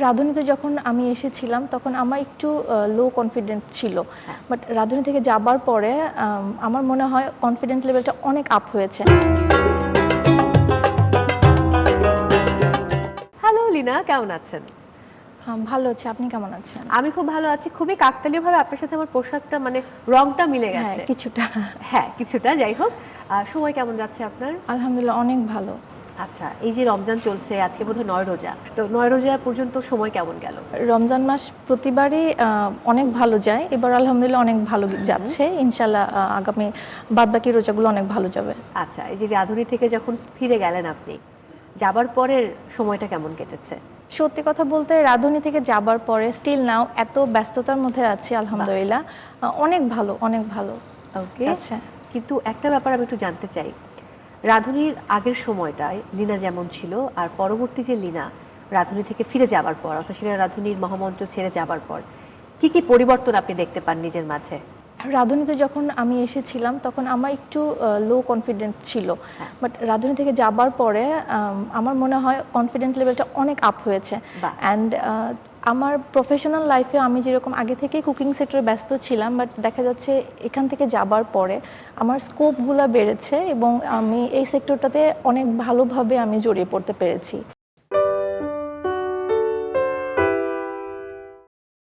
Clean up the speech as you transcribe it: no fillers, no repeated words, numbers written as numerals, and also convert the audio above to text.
রাঁধুনিতে যখন আমি এসেছিলাম তখন আমার একটু লো কনফিডেন্ট ছিল, হ্যাঁ। বাট রাঁধুনি থেকে যাবার পরে আমার মনে হয় কনফিডেন্ট লেভেলটা অনেক আপ হয়েছে। হ্যালো লিনা, কেমন আছেন? ভালো আছে, আপনি কেমন আছেন? আমি খুব ভালো আছি। খুবই কাকতালীয়ভাবে আপনার সাথে আমার পোশাকটা মানে রংটা মিলে হ্যাঁ, গেছে। কিছুটা। হ্যাঁ, কিছুটা। যাই হোক, সময় কেমন যাচ্ছে আপনার? আলহামদুলিল্লাহ, অনেক ভালো। আচ্ছা, এই যে রমজান চলছে, আজকে বোধহয় ৯ রোজা। তো ৯ রোজা পর্যন্ত সময় কেমন গেল? রমজান মাস প্রতিবারই অনেক ভালো যায়, এবার আলহামদুলিল্লাহ অনেক ভালো যাচ্ছে। ইনশাল্লাহ আগামী বাদবাকি রোজাগুলো অনেক ভালো যাবে। আচ্ছা, এই যে রাঁধুনি থেকে যখন ফিরে গেলেন আপনি, যাবার পরের সময়টা কেমন কেটেছে? সত্যি কথা বলতে রাঁধুনি থেকে যাবার পরে স্টিল নাও এত ব্যস্ততার মধ্যে আছি আলহামদুলিল্লাহ। অনেক ভালো, অনেক ভালো। ওকে। আচ্ছা, কিন্তু একটা ব্যাপার আমি একটু জানতে চাই। রাঁধুনির আগের সময়টায় লিনা যেমন ছিল, আর পরবর্তী যে লিনা রাঁধুনি থেকে ফিরে যাবার পর, অর্থাৎ সেটা রাঁধুনির মহামঞ্চ ছেড়ে যাবার পর কি কি পরিবর্তন আপনি দেখতে পান নিজের মাঝে? রাঁধুনিতে যখন আমি এসেছিলাম তখন আমার একটু লো কনফিডেন্ট ছিল, হ্যাঁ। বাট রাঁধুনি থেকে যাবার পরে আমার মনে হয় কনফিডেন্ট লেভেলটা অনেক আপ হয়েছে। বাহ। অ্যান্ড আমার প্রফেশনাল লাইফে আমি যেরকম আগে থেকেই কুকিং সেক্টরে ব্যস্ত ছিলাম, বাট দেখা যাচ্ছে এখান থেকে যাবার পরে আমার স্কোপগুলো বেড়েছে এবং আমি এই সেক্টরটাতে অনেক ভালোভাবে আমি জড়িয়ে পড়তে পেরেছি।